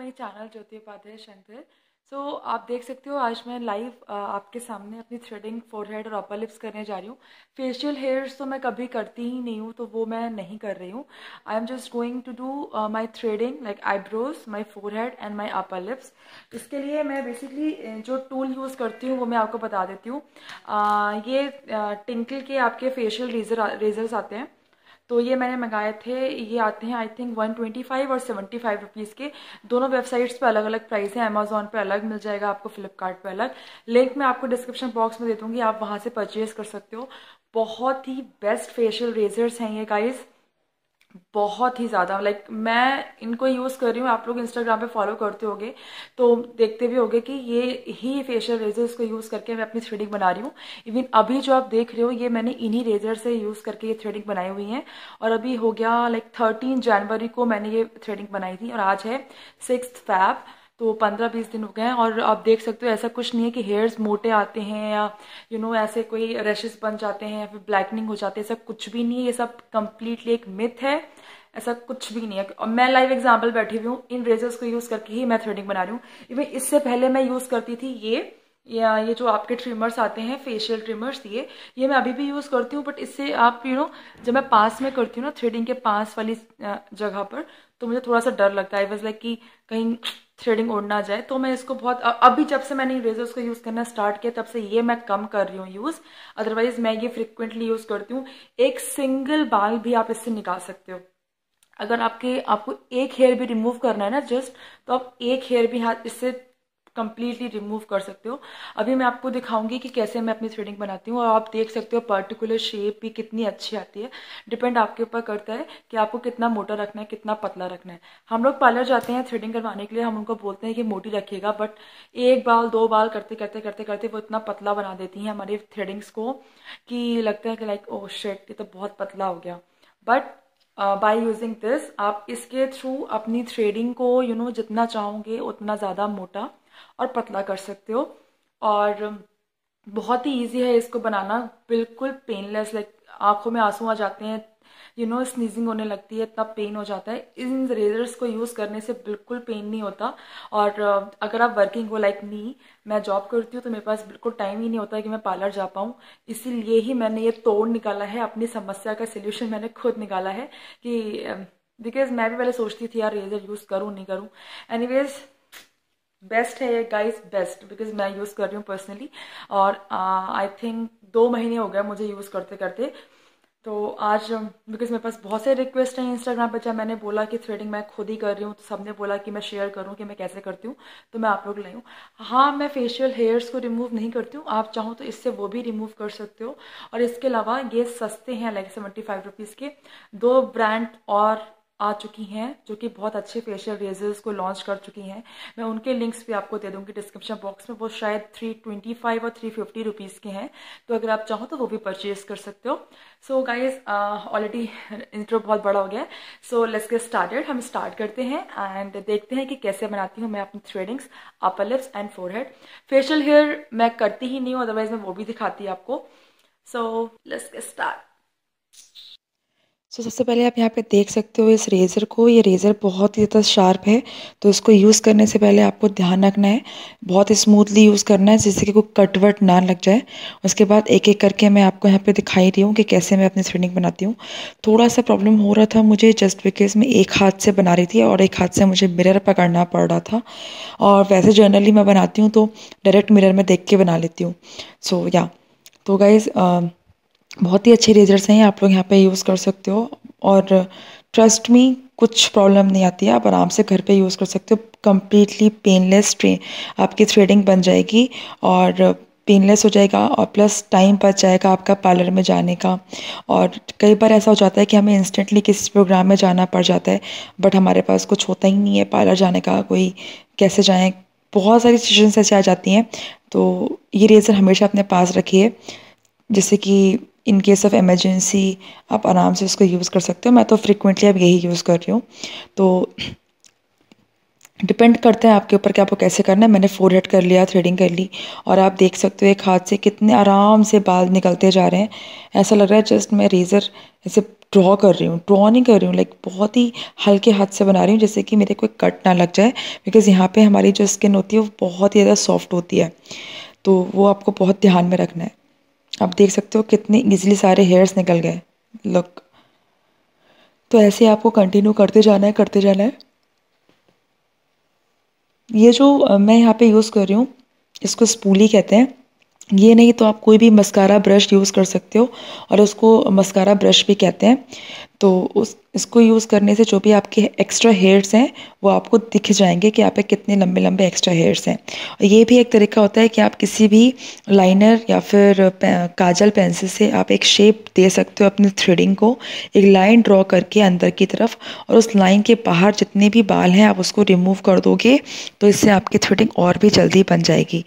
My channel ज्योति उपाध्याय शंकर। आप देख सकते हो आज मैं लाइव आपके सामने अपनी थ्रेडिंग फोरहेड और अपर लिप्स करने जा रही हूँ। फेशियल हेयर्स तो मैं कभी करती ही नहीं हूँ, तो वो मैं नहीं कर रही हूँ। I am just going to do my threading like eyebrows, my forehead and my upper lips. इसके लिए मैं बेसिकली जो टूल यूज़ करती हूँ वो मैं आपको बता देती हूँ। ये टिंकल के आपके फेशियल रेजर्स आते हैं, तो ये मैंने मंगाए थे। ये आते हैं आई थिंक 125 और 75 रुपीज़ के। दोनों वेबसाइट्स पे अलग अलग प्राइस है। अमेजोन पे अलग मिल जाएगा आपको, फ्लिपकार्ट पे अलग। लिंक मैं आपको डिस्क्रिप्शन बॉक्स में दे दूंगी, आप वहां से परचेज कर सकते हो। बहुत ही बेस्ट फेशियल रेजर्स हैं ये गाइस, बहुत ही ज़्यादा। लाइक मैं इनको यूज़ कर रही हूँ, आप लोग इंस्टाग्राम पे फॉलो करते होगे तो देखते भी होगे कि ये ही फेशियल रेजर्स को यूज़ करके मैं अपनी थ्रेडिंग बना रही हूँ। इवन अभी जो आप देख रहे हो ये मैंने इन्हीं रेजर से यूज़ करके ये थ्रेडिंग बनाई हुई है। और अभी हो गया लाइक 13 जनवरी को मैंने ये थ्रेडिंग बनाई थी और आज है 6 फैब, तो 15-20 दिन हो गए हैं। और आप देख सकते हो ऐसा कुछ नहीं है कि हेयर्स मोटे आते हैं या ऐसे कोई रैशेस बन जाते हैं या फिर ब्लैकनिंग हो जाती है, ऐसा कुछ भी नहीं है। ये सब कंप्लीटली एक मिथ है, ऐसा कुछ भी नहीं है। और मैं लाइव एग्जाम्पल बैठी हुई हूँ, इन रेजर्स को यूज करके ही मैं थ्रेडिंग बना रही हूँ। इवन इससे पहले मैं यूज करती थी ये जो आपके ट्रिमर्स आते हैं, फेशियल ट्रिमर्स, ये मैं अभी भी यूज करती हूँ। बट इससे आप जब मैं पास में करती हूँ ना, थ्रेडिंग के पास वाली जगह पर, तो मुझे थोड़ा सा डर लगता है। बस लाइक कि कहीं थ्रेडिंग उड़ ना जाए, तो मैं इसको बहुत अभी जब से मैंने रेजर्स को यूज करना स्टार्ट किया तब से ये मैं कम कर रही हूँ यूज। अदरवाइज मैं ये फ्रिक्वेंटली यूज करती हूँ। एक सिंगल बाल भी आप इससे निकाल सकते हो। अगर आपको एक हेयर भी रिमूव करना है ना जस्ट, तो आप एक हेयर भी हाथ इससे कंप्लीटली रिमूव कर सकते हो। अभी मैं आपको दिखाऊंगी कि कैसे मैं अपनी थ्रेडिंग बनाती हूँ, और आप देख सकते हो पर्टिकुलर शेप भी कितनी अच्छी आती है। डिपेंड आपके ऊपर करता है कि आपको कितना मोटा रखना है, कितना पतला रखना है। हम लोग पार्लर जाते हैं थ्रेडिंग करवाने के लिए, हम उनको बोलते हैं कि मोटी रखिएगा, बट एक बाल दो बाल करते करते करते करते वो इतना पतला बना देती हैं हमारी थ्रेडिंग्स को कि लगता है कि लाइक ओ शिट, ये तो बहुत पतला हो गया। बट बाय यूजिंग दिस आप इसके थ्रू अपनी थ्रेडिंग को जितना चाहोगे उतना ज़्यादा मोटा और पतला कर सकते हो। और बहुत ही इजी है इसको बनाना, बिल्कुल पेनलेस। लाइक आंखों में आंसू आ जाते हैं, स्नीजिंग होने लगती है, इतना पेन हो जाता है। इन रेजर्स को यूज़ करने से बिल्कुल पेन नहीं होता। और अगर आप वर्किंग हो लाइक मी, मैं जॉब करती हूँ, तो मेरे पास बिल्कुल टाइम ही नहीं होता कि मैं पार्लर जा पाऊँ। इसीलिए ही मैंने ये तोड़ निकाला है, अपनी समस्या का सोल्यूशन मैंने खुद निकाला है कि बिकॉज मैं भी पहले सोचती थी यार रेजर यूज़ करूँ नहीं करूँ। एनीवेज बेस्ट है ये गाइस, बेस्ट, बिकॉज मैं यूज़ कर रही हूँ पर्सनली। और आई थिंक 2 महीने हो गए मुझे यूज़ करते करते। तो आज बिकॉज मेरे पास बहुत से रिक्वेस्ट हैं इंस्टाग्राम पर, जब मैंने बोला कि थ्रेडिंग मैं खुद ही कर रही हूँ तो सबने बोला कि मैं शेयर करूँ कि मैं कैसे करती हूँ, तो मैं आप लोग लाई हूँ। हाँ, मैं फेशियल हेयर्स को रिमूव नहीं करती हूँ, आप चाहो तो इससे वो भी रिमूव कर सकते हो। और इसके अलावा ये सस्ते हैं, लाइक 75 रुपीज़ के। 2 ब्रांड और आ चुकी हैं जो कि बहुत अच्छे फेशियल रेजर्स को लॉन्च कर चुकी हैं। मैं उनके लिंक्स भी आपको दे दूंगी डिस्क्रिप्शन बॉक्स में। वो शायद 325 और 350 रुपीज़ के हैं, तो अगर आप चाहो तो वो भी परचेज कर सकते हो। सो गाइज ऑलरेडी इंट्रो बहुत बड़ा हो गया है, सो लेट्स गेट स्टार्टेड। हम स्टार्ट करते हैं एंड देखते हैं कि कैसे बनाती हूँ मैं अपनी threadings, upper lips and forehead. Facial hair मैं करती ही नहीं हूँ, अदरवाइज मैं वो भी दिखाती आपको। So let's get start. सबसे पहले आप यहाँ पे देख सकते हो इस रेज़र को। ये रेज़र बहुत ही ज़्यादा शार्प है, तो इसको यूज़ करने से पहले आपको ध्यान रखना है, बहुत स्मूथली यूज़ करना है जिससे कि कोई कट वट ना लग जाए। उसके बाद एक एक करके मैं आपको यहाँ पे दिखाई रही हूँ कि कैसे मैं अपनी थ्रेडिंग बनाती हूँ। थोड़ा सा प्रॉब्लम हो रहा था मुझे, जस्ट बिकॉज मैं एक हाथ से बना रही थी और एक हाथ से मुझे मिरर पकड़ना पड़ रहा था। और वैसे जनरली मैं बनाती हूँ तो डायरेक्ट मिरर में देख के बना लेती हूँ। सो या तो गाइज़ बहुत ही अच्छे रेजर्स हैं, आप लोग यहाँ पे यूज़ कर सकते हो। और ट्रस्ट मी, कुछ प्रॉब्लम नहीं आती है, आप आराम से घर पे यूज़ कर सकते हो। कम्प्लीटली पेनलेस आपकी थ्रेडिंग बन जाएगी और पेनलेस हो जाएगा, और प्लस टाइम बच जाएगा आपका पार्लर में जाने का। और कई बार ऐसा हो जाता है कि हमें इंस्टेंटली किसी प्रोग्राम में जाना पड़ जाता है, बट हमारे पास कुछ होता ही नहीं है पार्लर जाने का, कोई कैसे जाएँ, बहुत सारी सिचुएशंस ऐसे आ जाती हैं। तो ये रेज़र हमेशा अपने पास रखिए, जैसे कि इन केस ऑफ इमरजेंसी आप आराम से उसको यूज़ कर सकते हो। मैं तो फ्रिक्वेंटली अब यही यूज़ कर रही हूँ। तो डिपेंड करता है आपके ऊपर कि आपको कैसे करना है। मैंने फोरहेड कर लिया, थ्रेडिंग कर ली, और आप देख सकते हो एक हाथ से कितने आराम से बाल निकलते जा रहे हैं। ऐसा लग रहा है जस्ट मैं रेज़र ऐसे ड्रॉ कर रही हूँ, ड्रॉ नहीं कर रही हूँ, लाइक बहुत ही हल्के हाथ से बना रही हूँ, जैसे कि मेरे कोई कट ना लग जाए, बिकॉज़ यहाँ पे हमारी जो स्किन होती है वो बहुत ही ज़्यादा सॉफ्ट होती है, तो वो आपको बहुत ध्यान में रखना है। आप देख सकते हो कितने ईजिली सारे हेयर्स निकल गए, लुक। तो ऐसे आपको कंटिन्यू करते जाना है, करते जाना है। ये जो मैं यहाँ पे यूज़ कर रही हूँ, इसको स्पूली कहते हैं। ये नहीं तो आप कोई भी मस्कारा ब्रश यूज़ कर सकते हो, और उसको मस्कारा ब्रश भी कहते हैं। तो इसको यूज़ करने से जो भी आपके एक्स्ट्रा हेयर्स हैं वो आपको दिख जाएंगे कि आप पे कितने लंबे लंबे एक्स्ट्रा हेयर्स हैं। और ये भी एक तरीका होता है कि आप किसी भी लाइनर या फिर काजल पेंसिल से आप एक शेप दे सकते हो अपनी थ्रेडिंग को, एक लाइन ड्रॉ करके अंदर की तरफ, और उस लाइन के बाहर जितने भी बाल हैं आप उसको रिमूव कर दोगे, तो इससे आपकी थ्रेडिंग और भी जल्दी बन जाएगी।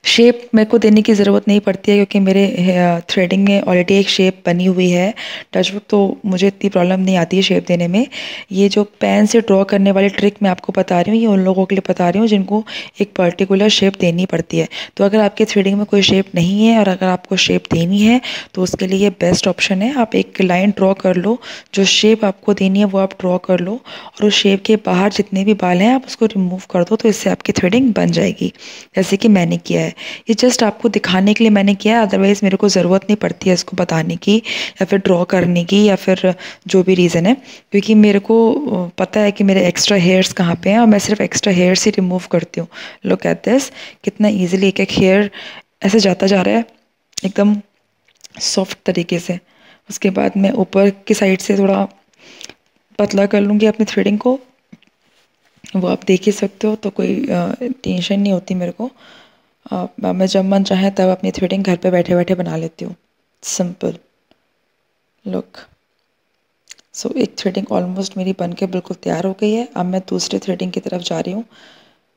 शेप मेरे को देने की ज़रूरत नहीं पड़ती है, क्योंकि मेरे थ्रेडिंग में ऑलरेडी एक शेप बनी हुई है टचवुड, तो मुझे इतनी प्रॉब्लम नहीं आती है शेप देने में। ये जो पेन से ड्रॉ करने वाली ट्रिक मैं आपको बता रही हूँ, ये उन लोगों के लिए बता रही हूँ जिनको एक पर्टिकुलर शेप देनी पड़ती है। तो अगर आपके थ्रेडिंग में कोई शेप नहीं है और अगर आपको शेप देनी है तो उसके लिए ये बेस्ट ऑप्शन है। आप एक लाइन ड्रॉ कर लो, जो शेप आपको देनी है वो आप ड्रॉ कर लो, और उस शेप के बाहर जितने भी बाल हैं आप उसको रिमूव कर दो, तो इससे आपकी थ्रेडिंग बन जाएगी, जैसे कि मैंने किया है। ये जस्ट आपको दिखाने के लिए मैंने किया है, अदरवाइज़ मेरे को ज़रूरत नहीं पड़ती है इसको बताने की या फिर ड्रॉ करने की या फिर जो भी रीज़न है, क्योंकि मेरे को पता है कि मेरे एक्स्ट्रा हेयर्स कहाँ पे हैं और मैं सिर्फ एक्स्ट्रा हेयर्स ही रिमूव करती हूँ। लुक एट दिस, कितना ईजिली एक एक हेयर ऐसे जाता जा रहा है एकदम सॉफ्ट तरीके से। उसके बाद मैं ऊपर की साइड से थोड़ा पतला कर लूँगी अपनी थ्रेडिंग को, वो आप देख ही सकते हो, तो कोई टेंशन नहीं होती मेरे को। मैं जब मन चाहे तब अपनी थ्रेडिंग घर पे बैठे बैठे बना लेती हूँ, सिंपल। लुक, सो एक थ्रेडिंग ऑलमोस्ट मेरी बन के बिल्कुल तैयार हो गई है। अब मैं दूसरी थ्रेडिंग की तरफ जा रही हूँ।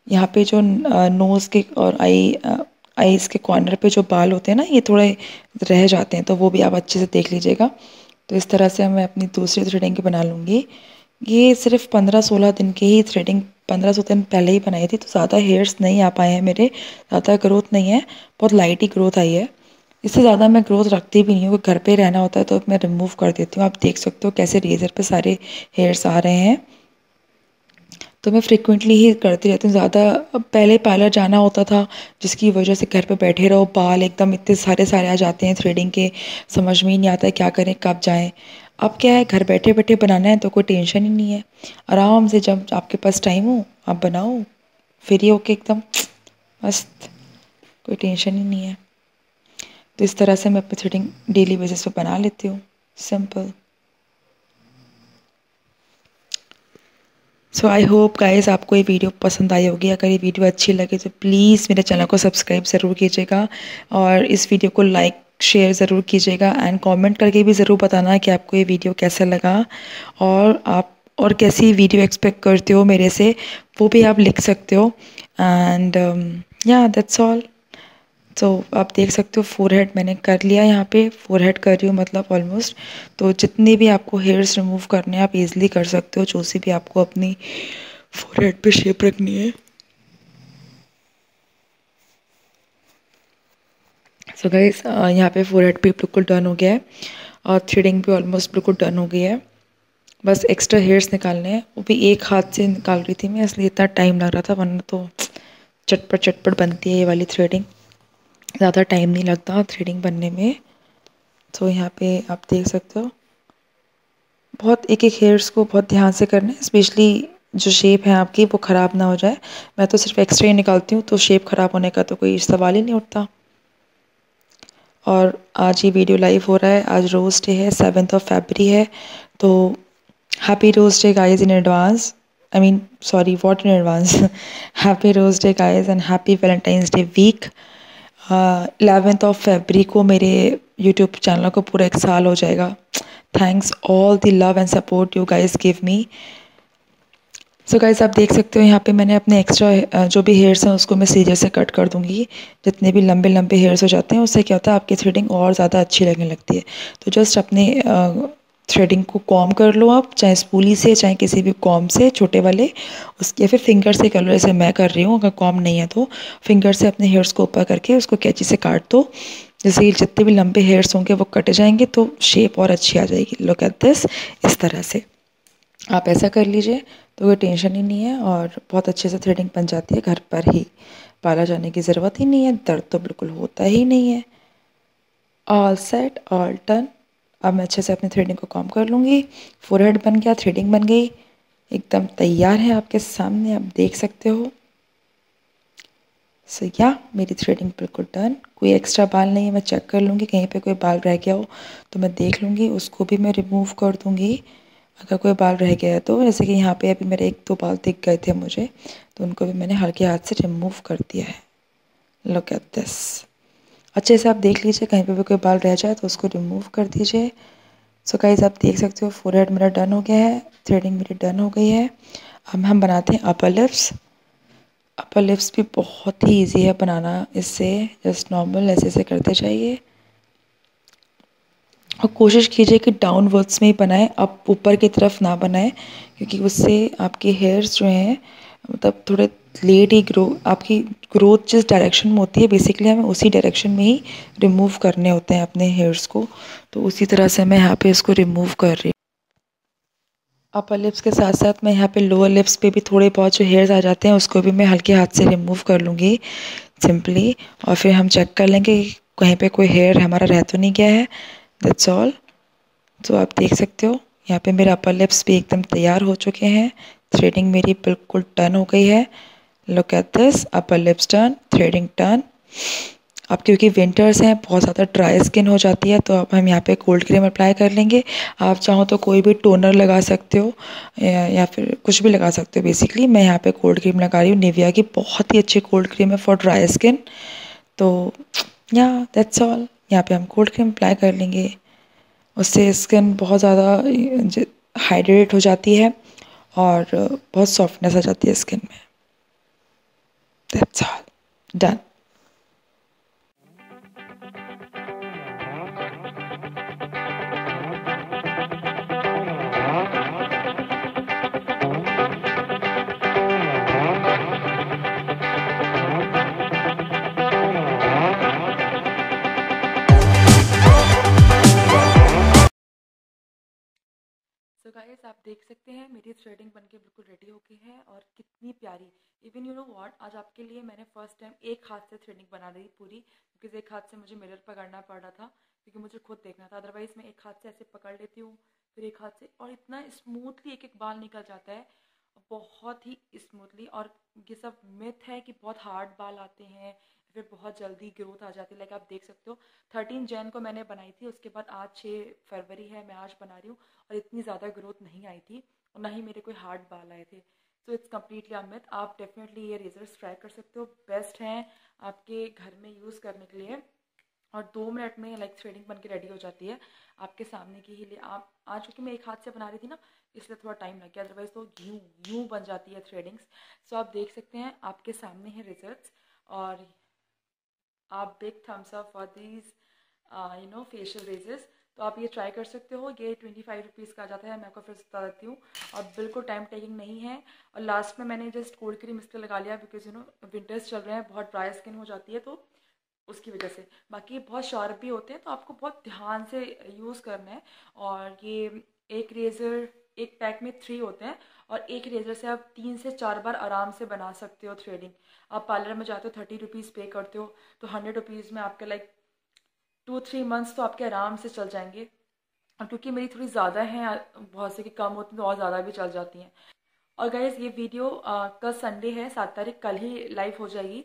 यहाँ पे जो नोज़ के और आईज़ के कॉर्नर पे जो बाल होते हैं ना, ये थोड़े रह जाते हैं, तो वो भी आप अच्छे से देख लीजिएगा। तो इस तरह से मैं अपनी दूसरी थ्रेडिंग की बना लूँगी। ये सिर्फ 15-16 दिन की ही थ्रेडिंग, 15-16 दिन पहले ही बनाई थी, तो ज़्यादा हेयर्स नहीं आ पाए हैं मेरे, ज़्यादा ग्रोथ नहीं है, बहुत लाइट ही ग्रोथ आई है। इससे ज़्यादा मैं ग्रोथ रखती भी नहीं हूँ, घर पे रहना होता है तो मैं रिमूव कर देती हूँ। आप देख सकते हो कैसे रेज़र पे सारे हेयर्स आ रहे हैं। तो मैं फ्रिक्वेंटली ही करती रहती हूँ ज़्यादा। अब पहले पार्लर जाना होता था, जिसकी वजह से घर पे बैठे रहो, बाल एकदम इतने सारे सारे आ जाते हैं थ्रेडिंग के, समझ में ही नहीं आता है क्या करें कब जाएं। अब क्या है, घर बैठे बैठे बनाना है तो कोई टेंशन ही नहीं है, आराम से जब आपके पास टाइम हो आप बनाओ, फ्री होके एकदम मस्त, कोई टेंशन ही नहीं है। तो इस तरह से मैं अपनी थ्रेडिंग डेली बेसिस पे बना लेती हूँ, simple. So I hope guys आपको ये वीडियो पसंद आई होगी। अगर ये वीडियो अच्छी लगे तो प्लीज़ मेरे चैनल को सब्सक्राइब ज़रूर कीजिएगा, और इस वीडियो को लाइक शेयर ज़रूर कीजिएगा, एंड कमेंट करके भी ज़रूर बताना कि आपको ये वीडियो कैसा लगा, और आप और कैसी वीडियो एक्सपेक्ट करते हो मेरे से, वो भी आप लिख सकते हो। एंड या दैट्स ऑल। तो आप देख सकते हो फोरहेड मैंने कर लिया, यहाँ पे फोरहेड कर रही हूँ मतलब ऑलमोस्ट। तो जितने भी आपको हेयर्स रिमूव करने हैं आप इजीली कर सकते हो, जो सी भी आपको अपनी फोरहेड पे शेप रखनी है। सो गाइस यहाँ पे फोरहेड पे बिल्कुल डन हो गया है, और थ्रेडिंग भी ऑलमोस्ट बिल्कुल डन हो गई है। बस एक्स्ट्रा हेयर्स निकालने हैं, वो भी एक हाथ से निकाल रही थी मैं, इसलिए इतना टाइम लग रहा था, वरना तो चटपट चटपट बनती है ये वाली थ्रेडिंग, ज़्यादा टाइम नहीं लगता थ्रेडिंग बनने में। तो यहाँ पे आप देख सकते हो बहुत एक एक हेयर्स को बहुत ध्यान से करना है, स्पेशली जो शेप है आपकी वो ख़राब ना हो जाए। मैं तो सिर्फ एक्स्ट्रा ही निकालती हूँ, तो शेप ख़राब होने का तो कोई सवाल ही नहीं उठता। और आज ये वीडियो लाइव हो रहा है, आज रोज़ डे है, 7th of February है, तो happy rose day guys in advance, I mean sorry what in advance, happy rose day guys and happy Valentine's day week. 11th of February को मेरे यूट्यूब चैनल को पूरा 1 साल हो जाएगा। Thanks all the love and support you guys give me. So guys आप देख सकते हो यहाँ पे मैंने अपने एक्स्ट्रा जो भी हेयर्स हैं उसको मैं सीजर से कट कर दूँगी। जितने भी लंबे लंबे हेयर्स हो जाते हैं उससे क्या होता है आपकी थ्रेडिंग और ज़्यादा अच्छी लगने लगती है। तो जस्ट अपने थ्रेडिंग को कॉम कर लो आप, चाहे स्पूली से चाहे किसी भी कॉम से छोटे वाले, उसके फिर फिंगर से कर लो जैसे मैं कर रही हूँ। अगर कॉम नहीं है तो फिंगर से अपने हेयर्स को ऊपर करके उसको कैंची से काट दो। जैसे कि जितने भी लंबे हेयर्स होंगे वो कटे जाएंगे तो शेप और अच्छी आ जाएगी। लुक एट दिस, इस तरह से आप ऐसा कर लीजिए तो कोई टेंशन ही नहीं है और बहुत अच्छे से थ्रेडिंग बन जाती है। घर पर ही पार्लर जाने की ज़रूरत ही नहीं है, दर्द तो बिल्कुल होता ही नहीं है। All set, all done. अब मैं अच्छे से अपनी थ्रेडिंग को कॉम कर लूँगी। फोरहेड बन गया, थ्रेडिंग बन गई, एकदम तैयार है आपके सामने, आप देख सकते हो। सो या मेरी थ्रेडिंग बिल्कुल डन। कोई एक्स्ट्रा बाल नहीं है, मैं चेक कर लूँगी कहीं पे कोई बाल रह गया हो तो मैं देख लूँगी, उसको भी मैं रिमूव कर दूँगी अगर कोई बाल रह गया है तो। जैसे कि यहाँ पे अभी मेरे 1-2 बाल दिख गए थे मुझे, तो उनको भी मैंने हल्के हाथ से रिमूव कर दिया है। Look at this. अच्छे से आप देख लीजिए, कहीं पे भी कोई बाल रह जाए तो उसको रिमूव कर दीजिए। सो गाइस आप देख सकते हो फोरहेड मेरा डन हो गया है, थ्रेडिंग मेरी डन हो गई है। अब हम बनाते हैं अपर लिप्स। अपर लिप्स भी बहुत ही इजी है बनाना, इससे जस्ट नॉर्मल ऐसे ऐसे करते जाइए और कोशिश कीजिए कि डाउनवर्ड्स में ही बनाएं, आप ऊपर की तरफ ना बनाएं, क्योंकि उससे आपके हेयर्स जो हैं मतलब थोड़े लेट ही आपकी ग्रोथ जिस डायरेक्शन में होती है बेसिकली हमें उसी डायरेक्शन में ही रिमूव करने होते हैं अपने हेयर्स को। तो उसी तरह से मैं यहाँ पे इसको रिमूव कर रही हूँ। अपर लिप्स के साथ साथ मैं यहाँ पे लोअर लिप्स पे भी थोड़े बहुत जो हेयर्स आ जाते हैं उसको भी मैं हल्के हाथ से रिमूव कर लूँगी सिंपली। और फिर हम चेक कर लेंगे कि कहीं पे कोई हेयर हमारा रह तो नहीं गया है। That's all. तो आप देख सकते हो यहाँ पे मेरे अपर लिप्स भी एकदम तैयार हो चुके हैं, थ्रेडिंग मेरी बिल्कुल डन हो गई है। Look at this, upper lips done, threading done. अब क्योंकि विंटर्स हैं बहुत ज़्यादा ड्राई स्किन हो जाती है तो अब हम यहाँ पे कोल्ड क्रीम अप्लाई कर लेंगे। आप चाहो तो कोई भी टोनर लगा सकते हो या फिर कुछ भी लगा सकते हो। बेसिकली मैं यहाँ पे कोल्ड क्रीम लगा रही हूँ, निविया की बहुत ही अच्छी कोल्ड क्रीम है फॉर ड्राई स्किन। तो या दैट्स ऑल, यहाँ पे हम कोल्ड क्रीम अप्लाई कर लेंगे, उससे स्किन बहुत ज़्यादा हाइड्रेट हो जाती है और बहुत सॉफ्टनेस आ जाती है स्किन में। That's all, done. So guys आप देख सकते हैं मेरी थ्रेडिंग बनके बिल्कुल रेडी हो गई है और कितनी प्यारी। इवन यू नो व्हाट, आज आपके लिए मैंने फर्स्ट टाइम एक हाथ से थ्रेडिंग बना दी पूरी, क्योंकि एक हाथ से मुझे मिरर पकड़ना पड़ रहा था क्योंकि मुझे खुद देखना था। अदरवाइज मैं एक हाथ से ऐसे पकड़ लेती हूँ फिर एक हाथ से, और इतना स्मूथली एक एक बाल निकल जाता है, बहुत ही स्मूथली। और ये सब मिथ है कि बहुत हार्ड बाल आते हैं फिर बहुत जल्दी ग्रोथ आ जाती है। लाइक आप देख सकते हो 13 जैन को मैंने बनाई थी, उसके बाद आज 6 फरवरी है, मैं आज बना रही हूँ और इतनी ज़्यादा ग्रोथ नहीं आई थी और ना ही मेरे कोई हार्ड बाल आए थे। So it's completely a myth. आप डेफिनेटली ये रेजर्स ट्राई कर सकते हो, बेस्ट हैं आपके घर में यूज़ करने के लिए और 2 मिनट में लाइक थ्रेडिंग बन के रेडी हो जाती है आपके सामने की ही लिए। आप आज क्योंकि मैं एक हाथ से बना रही थी ना इसलिए थोड़ा टाइम लग गया, अदरवाइज तो यूं यूं बन जाती है थ्रेडिंग्स। सो आप देख सकते हैं आपके सामने है रिजल्ट्स और आप big thumbs up for these facial razors. तो आप ये ट्राई कर सकते हो, ये 25 रुपीज़ का आ जाता है, मैं आपको फिर से बता देती हूँ। और बिल्कुल टाइम टेकिंग नहीं है। और लास्ट में मैंने जस्ट कोल्ड क्रीम इसलिए लगा लिया बिकॉज विंटर्स चल रहे हैं, बहुत ड्राई स्किन हो जाती है तो उसकी वजह से। बाकी बहुत शार्प भी होते हैं तो आपको बहुत ध्यान से यूज़ करना है। और ये एक रेज़र, एक पैक में 3 होते हैं और एक रेज़र से आप 3 से 4 बार आराम से बना सकते हो थ्रेडिंग। आप पार्लर में जाते हो 30 रुपीज़ पे करते हो तो 100 रुपीज़ में आपके लाइक 2-3 मंथ्स तो आपके आराम से चल जाएंगे। और क्योंकि मेरी थोड़ी ज़्यादा है, बहुत से की कम होती हैं तो और ज़्यादा भी चल जाती हैं। और गाइज ये वीडियो कल संडे है, 7 तारीख, कल ही लाइव हो जाएगी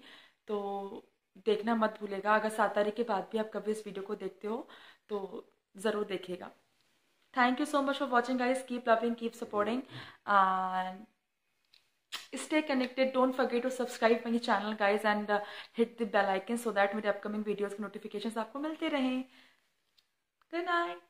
तो देखना मत भूलेगा। अगर 7 तारीख के बाद भी आप कभी इस वीडियो को देखते हो तो ज़रूर देखिएगा। Thank you so much for watching guys, keep loving, keep supporting and stay connected. Don't forget to subscribe my channel guys and hit the bell icon so that मेरे अपकमिंग वीडियोस के notifications आपको मिलते रहें। Good night.